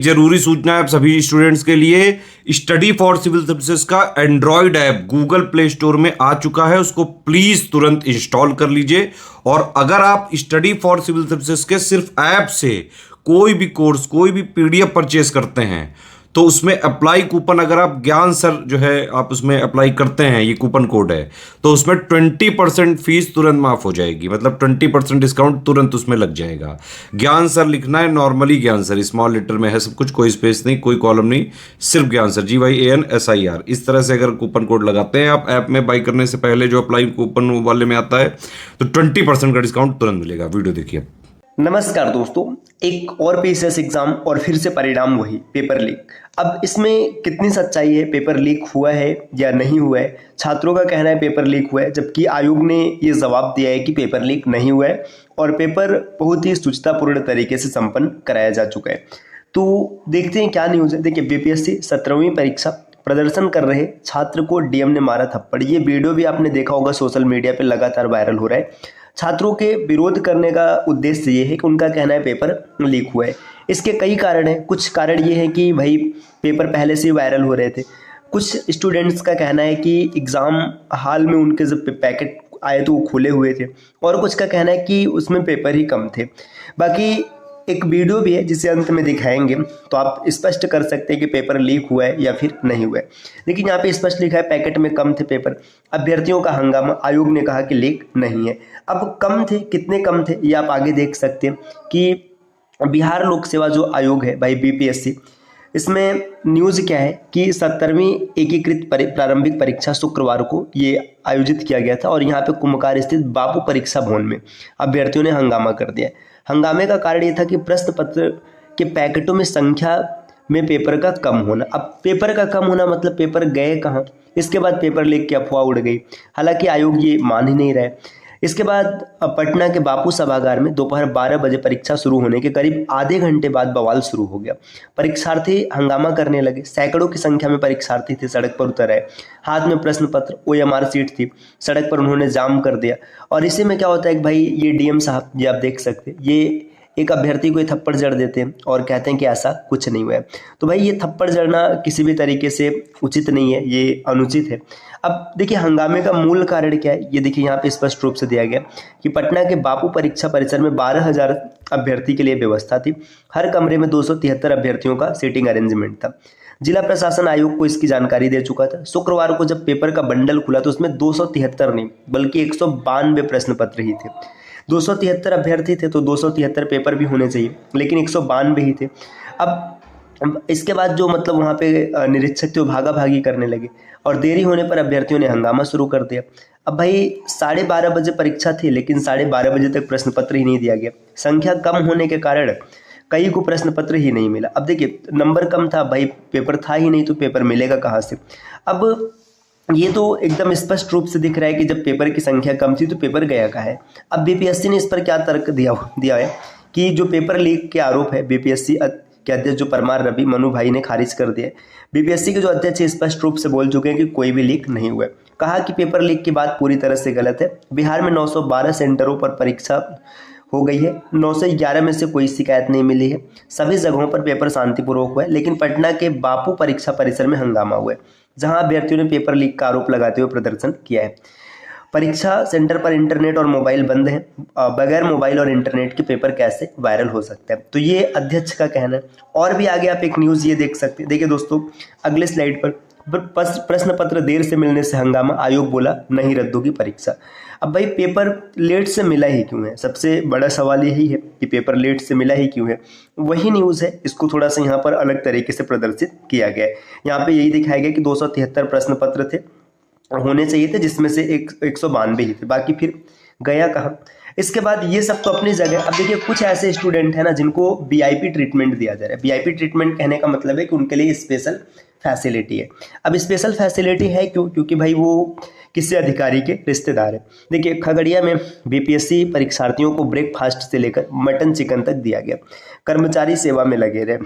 जरूरी सूचना है आप सभी स्टूडेंट्स के लिए। स्टडी फॉर सिविल सर्विसेज का Android app Google play store में आ चुका है, उसको प्लीज तुरंत इंस्टॉल कर लीजिए। और अगर आप स्टडी फॉर सिविल सर्विसेज के सिर्फ ऐप से कोई भी कोर्स, कोई भी पीडीएफ परचेस करते हैं तो उसमें अप्लाई कूपन, अगर आप ज्ञान सर जो है आप उसमें अप्लाई करते हैं, ये कूपन कोड है, तो उसमें 20% फीस तुरंत माफ हो जाएगी। मतलब 20% डिस्काउंट तुरंत उसमें लग जाएगा। ज्ञान सर लिखना है, नॉर्मली ज्ञान सर, स्मॉल लेटर में है सब कुछ, कोई स्पेस नहीं, कोई कॉलम नहीं, सिर्फ ज्ञान सर, GYANSIR। इस तरह से अगर कूपन कोड लगाते हैं आप ऐप में बाई करने से पहले, जो अप्लाई कूपन वाले में आता है, तो 20% का डिस्काउंट तुरंत मिलेगा। वीडियो देखिए। नमस्कार दोस्तों, एक और पीसीएस एग्जाम और फिर से परिणाम वही, पेपर लीक। अब इसमें कितनी सच्चाई है, पेपर लीक हुआ है या नहीं हुआ है? छात्रों का कहना है पेपर लीक हुआ है, जबकि आयोग ने ये जवाब दिया है कि पेपर लीक नहीं हुआ है और पेपर बहुत ही शुचितापूर्ण तरीके से संपन्न कराया जा चुका है। तो देखते हैं क्या न्यूज़ है। देखिए, बीपीएससी 17वीं परीक्षा प्रदर्शन कर रहे छात्र को डीएम ने मारा थप्पड़। ये वीडियो भी आपने देखा होगा, सोशल मीडिया पे लगातार वायरल हो रहा है। छात्रों के विरोध करने का उद्देश्य ये है कि उनका कहना है पेपर लीक हुआ है। इसके कई कारण हैं। कुछ कारण ये है कि भाई पेपर पहले से ही वायरल हो रहे थे। कुछ स्टूडेंट्स का कहना है कि एग्ज़ाम हाल में उनके जब पैकेट आए तो वो खुले हुए थे, और कुछ का कहना है कि उसमें पेपर ही कम थे। बाकी एक वीडियो भी है जिसे अंत में दिखाएंगे, तो आप स्पष्ट कर सकते हैं कि पेपर लीक हुआ है या फिर नहीं हुआ है। लेकिन यहाँ पे स्पष्ट लिखा है पैकेट में कम थे पेपर। अभ्यर्थियों का हंगामा, आयोग ने कहा कि लीक नहीं है। अब कम थे, कितने कम थे ये आप आगे देख सकते हैं कि बिहार लोक सेवा जो आयोग है भाई, बीपीएससी, इसमें न्यूज़ क्या है कि 17वीं एकीकृत प्रारंभिक परीक्षा शुक्रवार को ये आयोजित किया गया था, और यहाँ पे कुम्भकार स्थित बापू परीक्षा भवन में अभ्यर्थियों ने हंगामा कर दिया। हंगामे का कारण ये था कि प्रश्न पत्र के पैकेटों में संख्या में पेपर का कम होना। अब पेपर का कम होना मतलब पेपर गए कहाँ? इसके बाद पेपर लीक की अफवाह उड़ गई। हालांकि आयोग ये मान ही नहीं रहे। इसके बाद पटना के बापू सभागार में दोपहर 12 बजे परीक्षा शुरू होने के करीब आधे घंटे बाद बवाल शुरू हो गया। परीक्षार्थी हंगामा करने लगे। सैकड़ों की संख्या में परीक्षार्थी थे, सड़क पर उतर आए। हाथ में प्रश्न पत्र, OMR सीट थी, सड़क पर उन्होंने जाम कर दिया। और इसी में क्या होता है कि भाई ये डीएम साहब, ये आप देख सकते हैं, ये एक अभ्यर्थी को ये थप्पड़ जड़ देते हैं और कहते हैं कि ऐसा कुछ नहीं हुआ है। तो भाई ये थप्पड़ जड़ना किसी भी तरीके से उचित नहीं है, ये अनुचित है। अब देखिए हंगामे का मूल कारण क्या है, ये देखिए यहाँ पे स्पष्ट रूप से दिया गया कि पटना के बापू परीक्षा परिसर में 12,000 अभ्यर्थी के लिए व्यवस्था थी। हर कमरे में 273 अभ्यर्थियों का सीटिंग अरेंजमेंट था। जिला प्रशासन आयोग को इसकी जानकारी दे चुका था। शुक्रवार को जब पेपर का बंडल खुला तो उसमें 273 नहीं बल्कि 192 प्रश्न पत्र ही थे। 273 अभ्यर्थी थे तो 273 पेपर भी होने चाहिए, लेकिन 192 ही थे। अब इसके बाद जो मतलब वहाँ पे निरीक्षक थे वो भागा भागी करने लगे, और देरी होने पर अभ्यर्थियों ने हंगामा शुरू कर दिया। अब भाई 12:30 बजे परीक्षा थी, लेकिन 12:30 बजे तक प्रश्न पत्र ही नहीं दिया गया। संख्या कम होने के कारण कई को प्रश्न पत्र ही नहीं मिला। अब देखिए नंबर कम था भाई, पेपर था ही नहीं तो पेपर मिलेगा कहाँ से? अब ये तो एकदम स्पष्ट रूप से दिख रहा है कि जब पेपर की संख्या कम थी तो पेपर गया कहाँ है? अब बीपीएससी ने इस पर क्या तर्क दिया है कि जो पेपर लीक के आरोप है, बीपीएससी के अध्यक्ष जो परमार रवि मनु भाई ने खारिज कर दिया। बीपीएससी के जो अध्यक्ष स्पष्ट रूप से बोल चुके हैं कि कोई भी लीक नहीं हुआ है। कहा कि पेपर लीक की बात पूरी तरह से गलत है। बिहार में 912 सेंटरों पर परीक्षा हो गई है। 911 में से कोई शिकायत नहीं मिली है। सभी जगहों पर पेपर शांतिपूर्वक हुआ है, लेकिन पटना के बापू परीक्षा परिसर में हंगामा हुआ है, जहां अभ्यर्थियों ने पेपर लीक का आरोप लगाते हुए प्रदर्शन किया है। परीक्षा सेंटर पर इंटरनेट और मोबाइल बंद है। बगैर मोबाइल और इंटरनेट के पेपर कैसे वायरल हो सकता है? तो ये अध्यक्ष का कहना है। और भी आगे आप एक न्यूज़ ये देख सकते हैं। देखिए दोस्तों, अगले स्लाइड पर प्रश्न पत्र देर से मिलने से हंगामा, आयोग बोला नहीं रद्द होगी परीक्षा। अब भाई पेपर लेट से मिला ही क्यों है? सबसे बड़ा सवाल यही है कि पेपर लेट से मिला ही क्यों है। वही न्यूज़ है, इसको थोड़ा सा यहाँ पर अलग तरीके से प्रदर्शित किया गया है। यहाँ पे यही दिखाया गया कि 273 प्रश्न पत्र थे, होने चाहिए थे, जिसमें से 192 ही थे, बाकी फिर गया कहाँ? इसके बाद ये सब तो अपनी जगह। अब देखिए कुछ ऐसे स्टूडेंट हैं ना जिनको वीआईपी ट्रीटमेंट दिया जा रहा है। वीआईपी ट्रीटमेंट कहने का मतलब है कि उनके लिए स्पेशल फैसिलिटी है। अब स्पेशल फैसिलिटी है क्यों? क्योंकि भाई वो किसी अधिकारी के रिश्तेदार है। देखिए खगड़िया में बीपीएससी परीक्षार्थियों को ब्रेकफास्ट से लेकर मटन चिकन तक दिया गया। कर्मचारी सेवा में लगे रहे।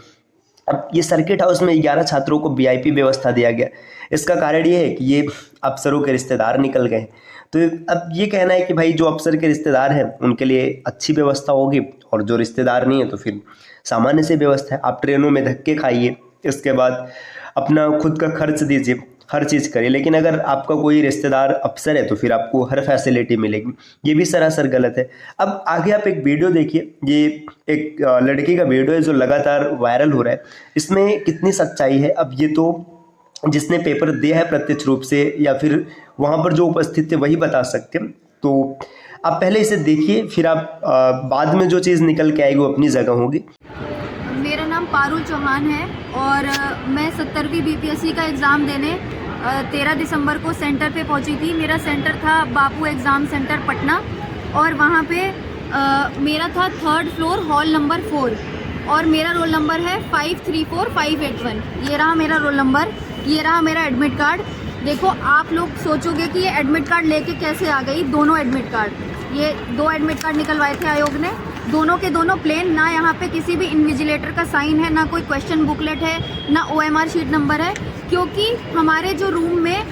अब ये सर्किट हाउस में 11 छात्रों को वीआईपी व्यवस्था दिया गया। इसका कारण ये है कि ये अफसरों के रिश्तेदार निकल गए। तो अब ये कहना है कि भाई जो अफसर के रिश्तेदार हैं उनके लिए अच्छी व्यवस्था होगी, और जो रिश्तेदार नहीं है तो फिर सामान्य सी व्यवस्था है। आप ट्रेनों में धक्के खाइए, इसके बाद अपना खुद का खर्च दीजिए, हर चीज़ करिए, लेकिन अगर आपका कोई रिश्तेदार अफसर है तो फिर आपको हर फैसिलिटी मिलेगी। ये भी सरासर गलत है। अब आगे आप एक वीडियो देखिए, ये एक लड़की का वीडियो है जो लगातार वायरल हो रहा है। इसमें कितनी सच्चाई है, अब ये तो जिसने पेपर दिया है प्रत्यक्ष रूप से या फिर वहाँ पर जो उपस्थित थे वही बता सकते हैं। तो आप पहले इसे देखिए, फिर आप बाद में जो चीज़ निकल के आएगी वो अपनी जगह होगी। मेरा नाम पारुल चौहान है और मैं 70वीं बीपीएससी का एग्ज़ाम देने 13 दिसंबर को सेंटर पे पहुंची थी। मेरा सेंटर था बापू एग्ज़ाम सेंटर पटना, और वहाँ पे मेरा था 3rd फ्लोर हॉल नंबर 4, और मेरा रोल नंबर है 534581। ये रहा मेरा रोल नंबर, ये रहा मेरा एडमिट कार्ड। देखो, आप लोग सोचोगे कि ये एडमिट कार्ड लेके कैसे आ गई। दोनों एडमिट कार्ड, ये 2 एडमिट कार्ड निकलवाए थे आयोग ने, दोनों के दोनों प्लेन। ना यहाँ पे किसी भी इन्विजिलेटर का साइन है, ना कोई क्वेश्चन बुकलेट है, ना OMR शीट नंबर है, क्योंकि हमारे जो रूम में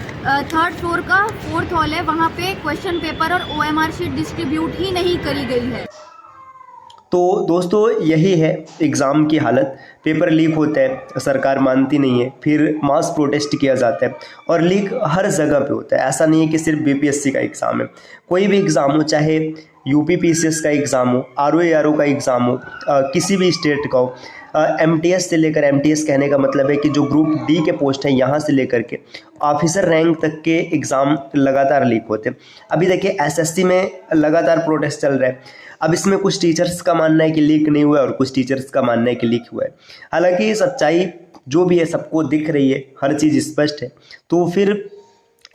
3rd फ्लोर का 4th हॉल है, वहाँ पे क्वेश्चन पेपर और OMR शीट डिस्ट्रीब्यूट ही नहीं करी गई है। तो दोस्तों यही है एग्ज़ाम की हालत। पेपर लीक होता है, सरकार मानती नहीं है, फिर मास प्रोटेस्ट किया जाता है, और लीक हर जगह पे होता है। ऐसा नहीं है कि सिर्फ बीपीएससी का एग्ज़ाम है, कोई भी एग्ज़ाम हो, चाहे यूपीपीसीएस का एग्ज़ाम हो, आरओ का एग्ज़ाम हो, किसी भी स्टेट का हो, एमटीएस से लेकर, एमटीएस कहने का मतलब है कि जो ग्रुप डी के पोस्ट हैं यहाँ से लेकर के ऑफिसर रैंक तक के एग्ज़ाम लगातार लीक होते हैं। अभी देखिए एसएससी में लगातार प्रोटेस्ट चल रहा है। अब इसमें कुछ टीचर्स का मानना है कि लीक नहीं हुआ है, और कुछ टीचर्स का मानना है कि लीक हुआ है। हालांकि सच्चाई जो भी है सबको दिख रही है, हर चीज़ स्पष्ट है। तो फिर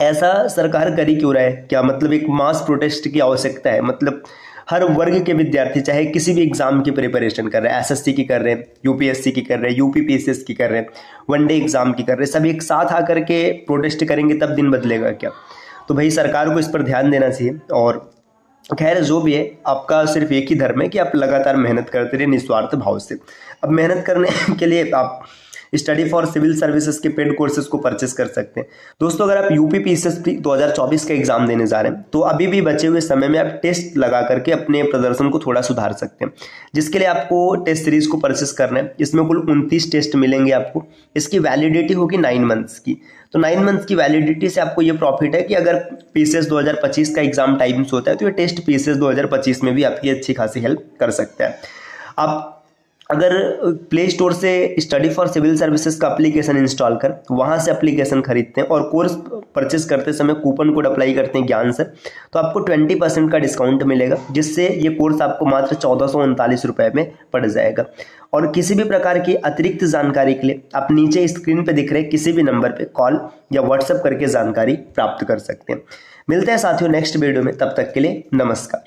ऐसा सरकार कर ही क्यों रहा है? क्या मतलब एक मास प्रोटेस्ट की आवश्यकता है? मतलब हर वर्ग के विद्यार्थी चाहे किसी भी एग्ज़ाम की प्रिपरेशन कर रहे हैं, एसएससी की कर रहे हैं, यूपीएससी की कर रहे हैं, यूपीपीसीएस की कर रहे हैं, वनडे एग्ज़ाम की कर रहे हैं, सब एक साथ आकर के प्रोटेस्ट करेंगे तब दिन बदलेगा क्या? तो भाई सरकार को इस पर ध्यान देना चाहिए। और खैर जो भी है, आपका सिर्फ एक ही धर्म है कि आप लगातार मेहनत करते रहिए निस्वार्थ भाव से। अब मेहनत करने के लिए आप स्टडी फॉर सिविल सर्विसेज के पेड कोर्सेज को परचेस कर सकते हैं। दोस्तों, अगर आप यूपीपीसीएस 2024 का एग्जाम देने जा रहे हैं तो अभी भी बचे हुए समय में आप टेस्ट लगा करके अपने प्रदर्शन को थोड़ा सुधार सकते हैं, जिसके लिए आपको टेस्ट सीरीज को परचेस करना है। इसमें कुल 29 टेस्ट मिलेंगे आपको। इसकी वैलिडिटी होगी 9 मंथ्स की। तो 9 मंथ्स की वैलिडिटी से आपको ये प्रॉफिट है कि अगर पीसीएस 2025 का एग्जाम टाइम्स होता है तो ये टेस्ट पीसीएस 2025 में भी आपकी अच्छी खासी हेल्प कर सकता है। आप अगर प्ले स्टोर से स्टडी फॉर सिविल सर्विसेज का एप्लीकेशन इंस्टॉल कर वहाँ से एप्लीकेशन खरीदते हैं और कोर्स परचेस करते समय कूपन कोड अप्लाई करते हैं ज्ञान सर, तो आपको 20% का डिस्काउंट मिलेगा, जिससे ये कोर्स आपको मात्र 1439 रुपये में पड़ जाएगा। और किसी भी प्रकार की अतिरिक्त जानकारी के लिए आप नीचे स्क्रीन पे दिख रहे किसी भी नंबर पे कॉल या व्हाट्सएप करके जानकारी प्राप्त कर सकते हैं। मिलते हैं साथियों नेक्स्ट वीडियो में, तब तक के लिए नमस्कार।